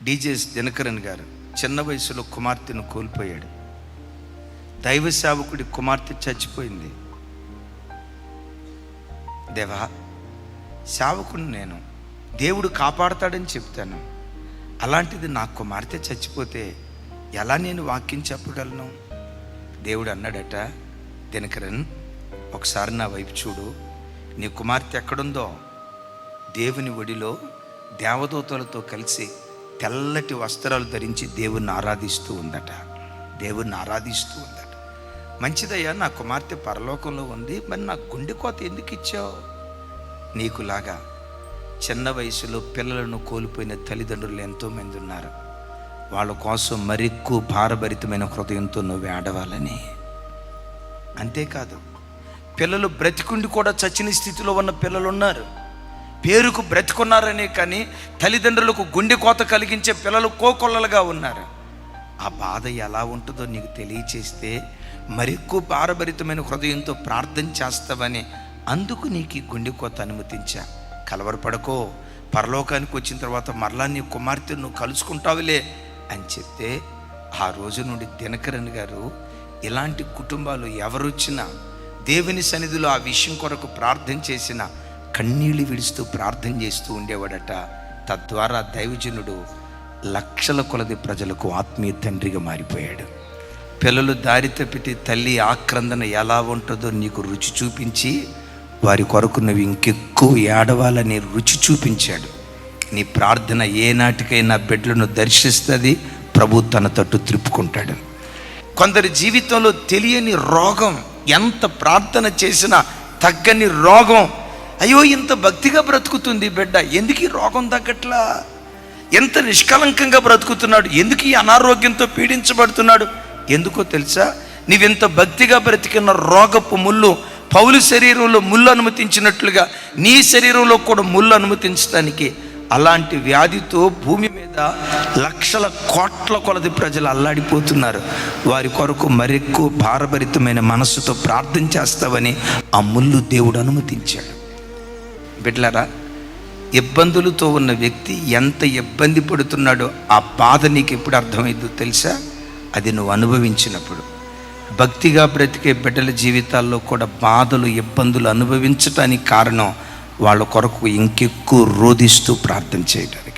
DJS Dinakaran గారు చిన్న వయసులో కుమార్తెను కోల్పోయాడు. దైవ సేవకుడి కుమార్తె చచ్చిపోయింది. దేవా, సేవకుని నేను, దేవుడు కాపాడతాడని చెప్తాను. అలాంటిది నా కుమార్తె చచ్చిపోతే ఎలా నేను వాక్యం చెప్పగలను? దేవుడు అన్నాడట, దినకరన్, ఒకసారి నా వైపు చూడు. నీ కుమార్తె ఎక్కడుందో దేవుని ఒడిలో దేవదూతలతో కలిసి తెల్లటి వస్త్రాలు ధరించి దేవుణ్ణి ఆరాధిస్తూ ఉందట. దేవుణ్ణి ఆరాధిస్తూ ఉందట. మంచిదయ్యా, నా కుమార్తె పరలోకంలో ఉంది, మరి నాకు గుండె కోత ఎందుకు ఇచ్చావు? నీకులాగా చిన్న వయసులో పిల్లలను కోల్పోయిన తల్లిదండ్రులు ఎంతోమంది ఉన్నారు. వాళ్ళ కోసం మరెక్కువ భారభరితమైన హృదయంతో నువ్వు ఆడవాలని. అంతేకాదు, పిల్లలు బ్రతికుండి కూడా చచ్చిన స్థితిలో ఉన్న పిల్లలు ఉన్నారు. పేరుకు బ్రతికున్నారనే కానీ తల్లిదండ్రులకు గుండె కోత కలిగించే పిల్లలు కోకొల్లలుగా ఉన్నారు. ఆ బాధ ఎలా ఉంటుందో నీకు తెలియచేస్తే మరెక్కువ భారభరితమైన హృదయంతో ప్రార్థన చేస్తావని అందుకు నీకు ఈ గుండె కోత అనుమతించా. కలవరపడకో, పరలోకానికి వచ్చిన తర్వాత మరలా నీ కుమార్తె నువ్వు కలుసుకుంటావులే అని చెప్తే ఆ రోజు నుండి దినకరన్ గారు ఇలాంటి కుటుంబాలు ఎవరొచ్చినా దేవుని సన్నిధిలో ఆ విషయం కొరకు ప్రార్థన చేసిన కన్నీళ్ళు విడుస్తూ ప్రార్థన చేస్తూ ఉండేవాడట. తద్వారా దైవజనుడు లక్షల కొలది ప్రజలకు ఆత్మీయ తండ్రిగా మారిపోయాడు. పిల్లలు దారి తప్పితే తల్లి ఆక్రందన ఎలా ఉంటుందో నీకు రుచి చూపించి వారి కొరకు నువ్వు ఇంకెక్కువ ఏడవాలని రుచి చూపించాడు. నీ ప్రార్థన ఏనాటికైనా బిడ్డలను దర్శిస్తుంది, ప్రభు తన తట్టు త్రిప్పుకుంటాడు. కొందరి జీవితంలో తెలియని రోగం, ఎంత ప్రార్థన చేసినా తగ్గని రోగం. అయ్యో, ఇంత భక్తిగా బ్రతుకుతుంది బిడ్డ, ఎందుకు ఈ రోగం తగ్గట్లా? ఎంత నిష్కలంకంగా బ్రతుకుతున్నాడు, ఎందుకు ఈ అనారోగ్యంతో పీడించబడుతున్నాడు? ఎందుకో తెలుసా? నీవెంత భక్తిగా బ్రతికిన రోగపు ముళ్ళు పౌలు శరీరంలో ముళ్ళు అనుమతించినట్లుగా నీ శరీరంలో కూడా ముళ్ళు అనుమతించడానికి అలాంటి వ్యాధితో భూమి మీద లక్షల కోట్ల కొలది ప్రజలు అల్లాడిపోతున్నారు. వారి కొరకు మరెక్కువ భారభరితమైన మనస్సుతో ప్రార్థన చేస్తావని ఆ ముళ్ళు దేవుడు అనుమతించాడు. బిడ్డలారా, ఇబ్బందులతో ఉన్న వ్యక్తి ఎంత ఇబ్బంది పడుతున్నాడో ఆ బాధ నీకు ఎప్పుడు అర్థమైందో తెలుసా? అది నువ్వు అనుభవించినప్పుడు. భక్తిగా బ్రతికే బిడ్డల జీవితాల్లో కూడా బాధలు, ఇబ్బందులు అనుభవించటానికి కారణం వాళ్ళ కొరకు ఇంకెక్కువ రోధిస్తూ ప్రార్థన చేయడానికి.